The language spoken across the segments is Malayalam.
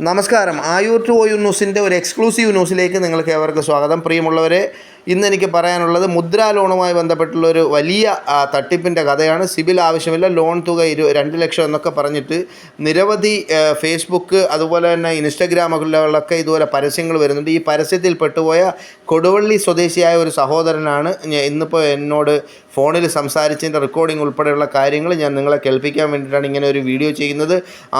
നമസ്കാരം. ആയൂർ ടു ഓയൂർ ന്യൂസിൻ്റെ ഒരു എക്സ്ക്ലൂസീവ് ന്യൂസിലേക്ക് നിങ്ങൾക്ക് ഏവർക്കും സ്വാഗതം. പ്രിയമുള്ളവരെ, ഇന്ന് എനിക്ക് പറയാനുള്ളത് മുദ്രാ ലോണുമായി ബന്ധപ്പെട്ടുള്ളൊരു വലിയ തട്ടിപ്പിൻ്റെ കഥയാണ്. സിബിൽ ആവശ്യമില്ല, ലോൺ തുക 2 ലക്ഷം എന്നൊക്കെ പറഞ്ഞിട്ട് നിരവധി ഫേസ്ബുക്ക് അതുപോലെ തന്നെ ഇൻസ്റ്റഗ്രാമുകളിലൊക്കെ ഇതുപോലെ പരസ്യങ്ങൾ വരുന്നുണ്ട്. ഈ പരസ്യത്തിൽ പെട്ടുപോയ കൊടുവള്ളി സ്വദേശിയായ ഒരു സഹോദരനാണ് ഇന്നിപ്പോൾ എന്നോട് ഫോണിൽ സംസാരിച്ചതിൻ്റെ റെക്കോർഡിംഗ് ഉൾപ്പെടെയുള്ള കാര്യങ്ങൾ ഞാൻ നിങ്ങളെ കേൾപ്പിക്കാൻ വേണ്ടിയിട്ടാണ് ഇങ്ങനെ ഒരു വീഡിയോ ചെയ്യുന്നത്.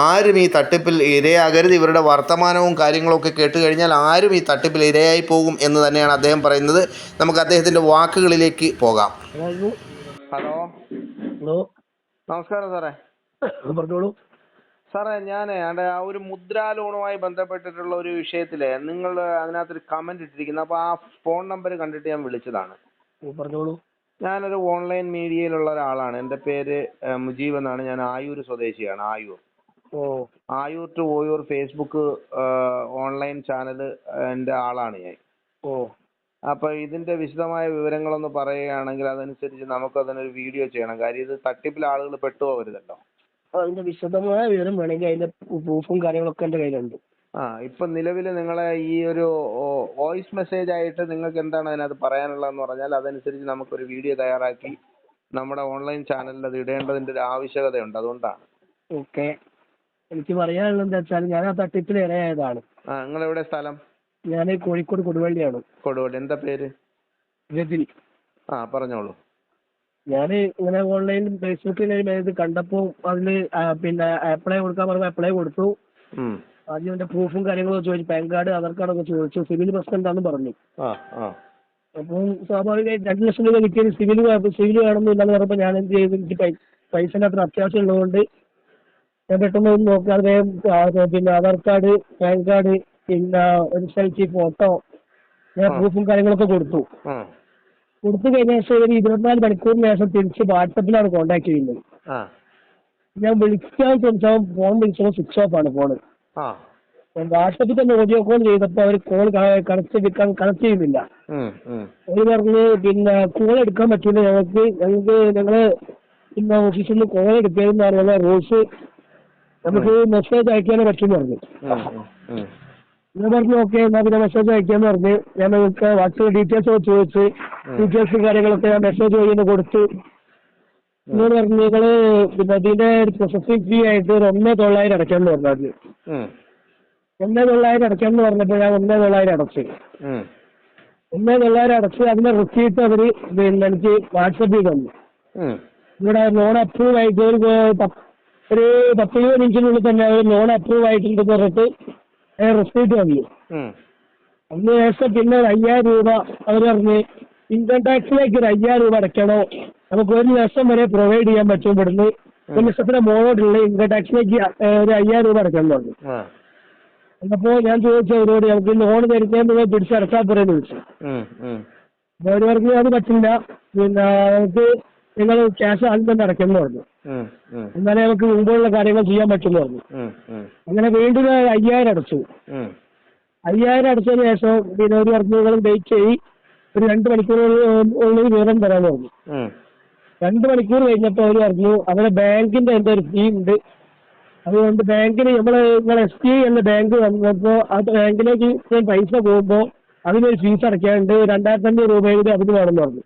ആരും ഈ തട്ടിപ്പിൽ ഇരയാകരുത്. ഇവരുടെ വർത്തമാനവും കാര്യങ്ങളൊക്കെ കേട്ട് കഴിഞ്ഞാൽ ആരും ഈ തട്ടിപ്പിൽ ഇരയായി പോകും എന്ന് തന്നെയാണ് അദ്ദേഹം പറയുന്നത്. നമുക്ക് അദ്ദേഹത്തിൻ്റെ വാക്കുകളിലേക്ക് പോകാം. ഹലോ. നമസ്കാരം സാറേ. പറഞ്ഞോളൂ സാറേ, ഞാൻ ആ ഒരു മുദ്രാ ലോണുമായി ബന്ധപ്പെട്ടിട്ടുള്ള ഒരു വിഷയത്തിൽ നിങ്ങൾ അതിനകത്തൊരു കമൻറ്റ് ഇട്ടിരിക്കുന്നത്, അപ്പോൾ ആ ഫോൺ നമ്പർ കണ്ടിട്ട് ഞാൻ വിളിച്ചതാണ്. പറഞ്ഞോളൂ. ഞാനൊരു ഓൺലൈൻ മീഡിയയിലുള്ള ഒരാളാണ്. എൻ്റെ പേര് മുജീബ് എന്നാണ്. ഞാൻ ആയൂർ സ്വദേശിയാണ്. Ayur to Oyur Facebook online channel എൻ്റെ ആളാണ് ഞാൻ. അപ്പോൾ ഇതിൻ്റെ വിശദമായ വിവരങ്ങളൊന്ന് പറയുകയാണെങ്കിൽ അതനുസരിച്ച് നമുക്കതിനൊരു വീഡിയോ ചെയ്യണം. കാര്യം ഇത് തട്ടിപ്പിൽ ആളുകൾ പെട്ടുപോകരുതല്ലോ. അതിന്റെ വിശദമായ വിവരം വേണമെങ്കിൽ അതിന്റെ പ്രൂഫും കാര്യങ്ങളൊക്കെ എൻ്റെ കയ്യിലുണ്ട്. ഇപ്പം നിലവിൽ നിങ്ങളെ ഈ ഒരു വോയിസ് മെസ്സേജ് ആയിട്ട് നിങ്ങൾക്ക് എന്താണ് അതിനകത്ത് പറയാനുള്ളതെന്ന് പറഞ്ഞാൽ അതനുസരിച്ച് നമുക്കൊരു വീഡിയോ തയ്യാറാക്കി നമ്മുടെ ഓൺലൈൻ ചാനലിൽ അത് ഇടേണ്ടതിൻ്റെ ഒരു ആവശ്യകതയുണ്ട്. അതുകൊണ്ടാണ്. ഓക്കെ, എനിക്ക് പറയാനുള്ളത് എന്താ വെച്ചാൽ ഞാൻ ആ തട്ടിപ്പിൽ ഇരയായതാണ്. നിങ്ങളെവിടെ സ്ഥലം? ഞാൻ കോഴിക്കോട് കൊടുവള്ളിയാണ്. കൊടുവള്ളി. എന്താ പേര്? രതിൽ. പറഞ്ഞോളൂ. ഞാൻ ഇങ്ങനെ ഓൺലൈനിൽ ഫേസ്ബുക്കിൽ ഇത് കണ്ടപ്പോൾ അതിൽ പിന്നെ അപ്ലൈ കൊടുക്കാൻ പറഞ്ഞപ്പോൾ അപ്ലൈ കൊടുത്തു. ആദ്യം എൻ്റെ പ്രൂഫും കാര്യങ്ങളൊക്കെ ചോദിച്ചു. പാൻ കാർഡ്, ആധാർ കാർഡൊക്കെ ചോദിച്ചു. സിവിൽ പ്രശ്നം എന്താണെന്ന് പറഞ്ഞു. അപ്പം സ്വാഭാവികമായി 2 ലക്ഷം രൂപ കിട്ടിയത് സിവിൽ വേണമെന്നില്ലെന്ന് പറഞ്ഞപ്പോൾ ഞാൻ എന്ത് ചെയ്തു, എനിക്ക് പൈസൻ്റെ അത്ര അത്യാവശ്യം ഉള്ളതുകൊണ്ട് ഞാൻ പെട്ടെന്ന് നോക്കാതെ പിന്നെ ആധാർ കാർഡ്, പാൻ കാർഡ്, പിന്നെ ഒരു സെൽഫി ഫോട്ടോ, ഞാൻ പ്രൂഫും കാര്യങ്ങളൊക്കെ കൊടുത്തു കഴിഞ്ഞ ശേഷം ഒരു 24 മണിക്കൂറിന് ശേഷം തിരിച്ച് വാട്സപ്പിലാണ് കോൺടാക്ട് ചെയ്യുന്നത്. ഞാൻ വിളിക്കാൻ ശ്രമിച്ചാൽ ഫോൺ വിളിച്ചപ്പോൾ സ്വിച്ച് ഓഫ് ആണ് ഫോണ്. വാട്സപ്പിൽ തന്നെ ഓഡിയോ കോൾ ചെയ്തപ്പോൾ അവർ കോൾ കണക്ട് ചെയ്യുന്നില്ല. അവർ പറഞ്ഞ് പിന്നെ കോൾ എടുക്കാൻ പറ്റില്ല, ഞങ്ങള് പിന്നെ ഓഫീസിൽ നിന്ന് കോൾ എടുക്കരുതെന്നാണ് റൂൾസ്, നമുക്ക് മെസ്സേജ് അയക്കാനേ പറ്റുമെന്ന് പറഞ്ഞു. ഞാൻ പറഞ്ഞു ഓക്കെ, എന്നാൽ പിന്നെ മെസ്സേജ് അയക്കാന്ന് പറഞ്ഞ് ഞാൻ നിങ്ങൾക്ക് വാട്സപ്പ് ഡീറ്റെയിൽസ് ഒക്കെ ചോദിച്ച് ഡീറ്റെയിൽസും കാര്യങ്ങളൊക്കെ ഞാൻ മെസ്സേജ് വഴി തന്നെ കൊടുത്തു. നിങ്ങൾ പറഞ്ഞു നിങ്ങള് പിന്നെ ഇതിന്റെ പ്രോസസിങ് ഫീ ആയിട്ട് 1,900 അടയ്ക്കാന്ന് പറഞ്ഞു. ആദ്യം 1,900 അടയ്ക്കാന്ന് പറഞ്ഞപ്പോൾ ഞാൻ 1,900 അടച്ചു. 1,900 അടച്ച് അതിന്റെ റിസീറ്റ് അവര് പിന്നെ എനിക്ക് വാട്സപ്പിൽ തന്നു. ഇവിടെ ലോൺ അപ്രൂവ് ആയിട്ട് ഒരു 10-20 മിനിറ്റിനുള്ളിൽ തന്നെ അവർ ലോൺ അപ്രൂവ് ആയിട്ടുണ്ടെന്ന് പറഞ്ഞിട്ട് റിസീറ്റ് തന്നു. അതിനുശേഷം പിന്നെ 5,000 രൂപ അവർ പറഞ്ഞ് ഇൻകം ടാക്സിലേക്ക് ഒരു 5,000 രൂപ അടയ്ക്കണോ, നമുക്ക് 1 ലക്ഷം വരെ പ്രൊവൈഡ് ചെയ്യാൻ പറ്റും. ഇവിടുന്ന് 1 ലക്ഷത്തിന് മുകളിലുള്ള ഇൻകം ടാക്സിലേക്ക് ഒരു 5,000 രൂപ അടയ്ക്കണം പറഞ്ഞു. അപ്പോൾ ഞാൻ ചോദിച്ചു അവരോട്, നമുക്ക് ലോൺ തരുന്നതിന് പിടിച്ചടച്ചാൽ പോരെന്ന് ചോദിച്ചു. അവർ പറഞ്ഞു അത് പറ്റില്ല, പിന്നെ നമുക്ക് നിങ്ങൾ ക്യാഷ് ആദ്യം തന്നെ അടയ്ക്കണം എന്ന് പറഞ്ഞു. എന്നാലേ നമുക്ക് മുമ്പുള്ള കാര്യങ്ങൾ ചെയ്യാൻ പറ്റുമെന്ന് പറഞ്ഞു. അങ്ങനെ വീണ്ടും 5,000 അടച്ചു. 5,000 അടച്ചതിന് ശേഷം പിന്നെ ഒരു പറഞ്ഞു നിങ്ങൾ വെയിറ്റ് ചെയ്ത് ഒരു 2 മണിക്കൂറുള്ളിൽ വിവരം തരാമെന്ന് പറഞ്ഞു. 2 മണിക്കൂർ കഴിഞ്ഞപ്പോൾ അവർ പറഞ്ഞു അവരുടെ ബാങ്കിന്റെ എന്തോ ഒരു ഫീ ഉണ്ട്, അതുകൊണ്ട് ബാങ്കിന് നിങ്ങൾ SBI എന്ന ബാങ്ക് വന്നപ്പോൾ ആ ബാങ്കിലേക്ക് പൈസ പോകുമ്പോൾ അതിനൊരു ഫീസ് അടയ്ക്കാനുണ്ട്, 2,500 രൂപ കൂടി അതിന് വേണമെന്ന് പറഞ്ഞു.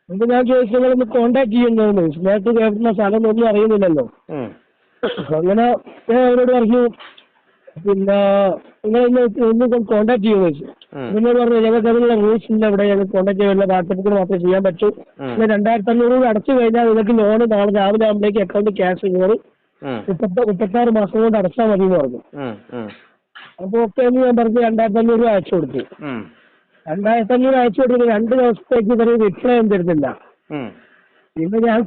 അപ്പോൾ ഞാൻ ചോദിച്ചു നിങ്ങളൊന്ന് കോൺടാക്ട് ചെയ്യുന്നതെന്ന് ചോദിച്ചു. നേരത്തെ കേൾക്കുന്ന സ്ഥലം ഒന്നും അറിയുന്നില്ലല്ലോ. അങ്ങനെ ഞാൻ അവരോട് പറഞ്ഞു പിന്നെ നിങ്ങളൊന്ന് കോൺടാക്ട് ചെയ്യുമെന്ന് ചോദിച്ചു. എന്നോട് പറഞ്ഞു ഞങ്ങൾക്ക് അതിനുള്ള റൂൾസ് ഇല്ല, ഇവിടെ ഞങ്ങൾക്ക് കോൺടാക്ട് ചെയ്യാനുള്ള വാട്സപ്പിൽ കൂടെ മാത്രമേ ചെയ്യാൻ പറ്റൂ. പിന്നെ 2,500 രൂപ അടച്ചു കഴിഞ്ഞാൽ നിങ്ങൾക്ക് ലോണ് നാളെ രാവിലെ ആകുമ്പോഴേക്ക് അക്കൗണ്ട് ക്യാഷ് കയറി 36 മാസം കൊണ്ട് അടച്ചാൽ മതി എന്ന് പറഞ്ഞു. അപ്പോൾ ഓക്കെ എന്ന് ഞാൻ പറഞ്ഞ് 2,500 രൂപ അയച്ചു കൊടുത്തു. 2,500 അയച്ചു കൊടുത്തിട്ട് 2 ദിവസത്തേക്ക് ഇവർ റിപ്ലൈ ഒന്നും തരുന്നില്ല. പിന്നെ ഞാൻ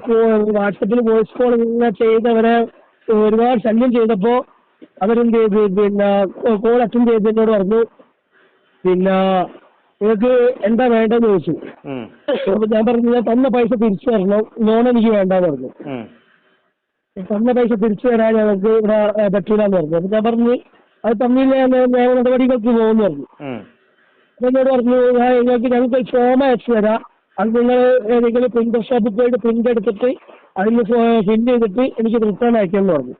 വാട്സപ്പിൽ വോയിസ് കോൾ ഇങ്ങനെ ചെയ്തവരെ ഒരുപാട് ശല്യം ചെയ്തപ്പോൾ അവരെന്ത് ചെയ്തു, പിന്നെ കോൾ അറ്റൻഡ് ചെയ്തതിനോട് പറഞ്ഞു പിന്നെ നിങ്ങൾക്ക് എന്താ വേണ്ടതെന്ന് ചോദിച്ചു. അപ്പൊ ഞാൻ പറഞ്ഞു ഞാൻ തന്ന പൈസ തിരിച്ചു തരണം, ലോൺ എനിക്ക് വേണ്ടെന്ന് പറഞ്ഞു. തന്ന പൈസ തിരിച്ചു തരാൻ ഞങ്ങൾക്ക് ഇവിടെ പറ്റൂലെന്ന് പറഞ്ഞു. അപ്പൊ ഞാൻ പറഞ്ഞു അത് തമ്മിൽ നിയമ നടപടികൾക്ക് പോകുമെന്ന് പറഞ്ഞു. എന്നോട് പറഞ്ഞു ഞങ്ങൾക്ക് ഫോം അയച്ചു തരാം, അത് നിങ്ങൾ ഏതെങ്കിലും പ്രിന്റർ ഷോപ്പിൽ പോയിട്ട് പ്രിന്റ് എടുത്തിട്ട് അതിൽ ഫില്ല് ചെയ്തിട്ട് എനിക്ക് റിട്ടേൺ അയക്കാമെന്ന് പറഞ്ഞു.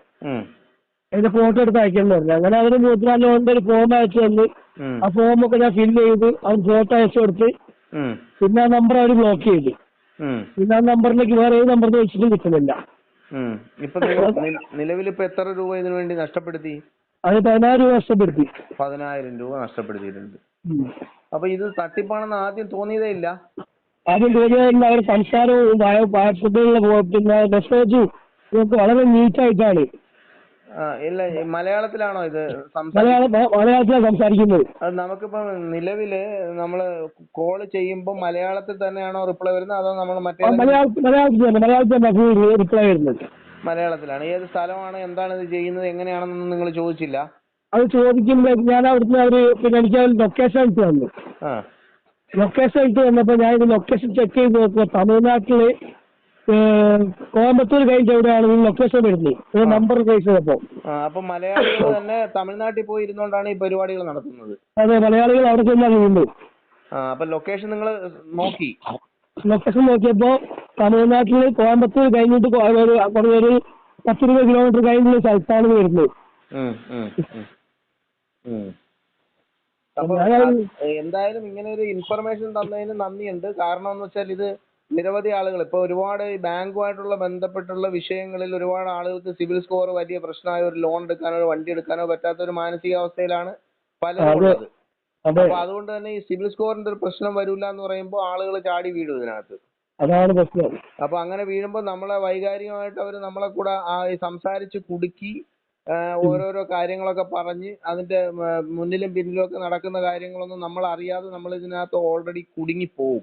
അതിന്റെ ഫോട്ടോ എടുത്ത് അയക്കണം പറഞ്ഞു. അങ്ങനെ അതിന് മുദ്രാ ലോണിന്റെ ഒരു ഫോം അയച്ചു തന്നു. ആ ഫോമൊക്കെ ഞാൻ ഫില്ല് ചെയ്ത് അവൻ ഫോട്ടോ അയച്ചു കൊടുത്ത് പിന്നെ ആ നമ്പർ അവർ ബ്ലോക്ക് ചെയ്തു. പിന്നെ ആ നമ്പറിലേക്ക് വേറെ ഏത് നമ്പറിൽ വെച്ചിട്ട് കിട്ടുന്നില്ല. നിലവിലിപ്പോ എത്ര രൂപ ഇതിനു വേണ്ടി നഷ്ടപ്പെടുത്തി? അത് 10,000 രൂപ നഷ്ടപ്പെടുത്തി. 10,000 രൂപ നഷ്ടപ്പെടുത്തിയിട്ടുണ്ട്. അപ്പൊ ഇത് തട്ടിപ്പാണെന്ന് ആദ്യം തോന്നിയതേ ഇല്ല? ആദ്യം തോന്നിയതല്ല. അവർ സംസാരവും വാട്സപ്പിലുള്ള പിന്നെ മെസ്സേജും ഇതൊക്കെ വളരെ നീറ്റായിട്ടാണ്. ഇല്ല, മലയാളത്തിലാണോ ഇത് മലയാളത്തിലാണ് സംസാരിക്കുന്നത്? അത് നമുക്കിപ്പോ നിലവില് നമ്മള് കോള് ചെയ്യുമ്പോ മലയാളത്തിൽ തന്നെയാണോ റിപ്ലൈ വരുന്നത്, അതോ നമ്മൾ മലയാളത്തിൽ തന്നെ റിപ്ലൈ വരുന്നത്? മലയാളത്തിലാണ്. ഏത് സ്ഥലമാണ്, എന്താണ് ഇത് ചെയ്യുന്നത്, എങ്ങനെയാണെന്നൊന്നും നിങ്ങൾ ചോദിച്ചില്ല? അത് ചോദിക്കുമ്പോ ഞാൻ അവിടുന്ന് പിന്നെ എനിക്ക് ലൊക്കേഷൻ ഇട്ട് തന്നു. ലൊക്കേഷൻ ഇട്ട് തന്നപ്പോ ഞാൻ ഇത് ലൊക്കേഷൻ ചെക്ക് ചെയ്ത് നോക്കുക. തമിഴ്നാട്ടില് കോയമ്പത്തൂർ കഴിഞ്ഞ എവിടെയാണ് ഈ ലൊക്കേഷൻ വരുന്നത് നമ്പർ കഴിച്ചപ്പോ. അപ്പൊ മലയാളികൾ തന്നെ തമിഴ്നാട്ടിൽ പോയി ഇരുന്നോണ്ടാണ് ഈ പരിപാടികൾ നടത്തുന്നത്? അതെ, മലയാളികൾ അവിടെ ചെന്നാണ് ചെയ്യുന്നത്. അപ്പൊ ലൊക്കേഷൻ നിങ്ങൾ നോക്കി? ലൊക്കേഷൻ നോക്കിയപ്പോ തമിഴ്നാട്ടില് കോയമ്പത്തൂർ കഴിഞ്ഞിട്ട് ഒരു 10-20 കിലോമീറ്റർ കഴിഞ്ഞുള്ള സ്ഥലത്താണ് വരുന്നത്. എന്തായാലും ഇങ്ങനെ ഒരു ഇൻഫർമേഷൻ തന്നതിന് നന്ദിയുണ്ട്. കാരണം എന്ന് വെച്ചാൽ ഇത് നിരവധി ആളുകൾ ഇപ്പൊ ഒരുപാട് ബാങ്കുമായിട്ടുള്ള ബന്ധപ്പെട്ടുള്ള വിഷയങ്ങളിൽ ഒരുപാട് ആളുകൾക്ക് സിവിൽ സ്കോർ വലിയ പ്രശ്നമായ ഒരു ലോൺ എടുക്കാനോ ഒരു വണ്ടി എടുക്കാനോ പറ്റാത്ത ഒരു മാനസികാവസ്ഥയിലാണ് പലരും ഉള്ളത്. അപ്പൊ അതുകൊണ്ട് തന്നെ ഈ സിവിൽ സ്കോറിന്റെ ഒരു പ്രശ്നം വരില്ല എന്ന് പറയുമ്പോൾ ആളുകൾ ചാടി വീഴും ഇതിനകത്ത്. അതാണ് പ്രശ്നം. അപ്പൊ അങ്ങനെ വീഴുമ്പോൾ നമ്മളെ വൈകാരികമായിട്ട് അവർ നമ്മളെ കൂടെ സംസാരിച്ച് കുടുക്കി ഓരോരോ കാര്യങ്ങളൊക്കെ പറഞ്ഞ് അതിന്റെ മുന്നിലും പിന്നിലും ഒക്കെ നടക്കുന്ന കാര്യങ്ങളൊന്നും നമ്മൾ അറിയാതെ നമ്മൾ ഇതിനകത്ത് ഓൾറെഡി കുടുങ്ങിപ്പോവും.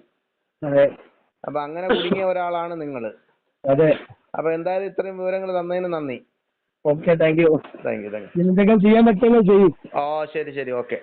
അപ്പൊ അങ്ങനെ കുടുങ്ങിയ ഒരാളാണ് നിങ്ങള്. അതെ. അപ്പൊ എന്തായാലും ഇത്രയും വിവരങ്ങൾ തന്നതിന് നന്ദി. Okay, thank you. Thank you. എന്തെങ്കിലും ചെയ്യാൻ പറ്റുമോ ചെയ്യും. ശരി, ഓക്കെ.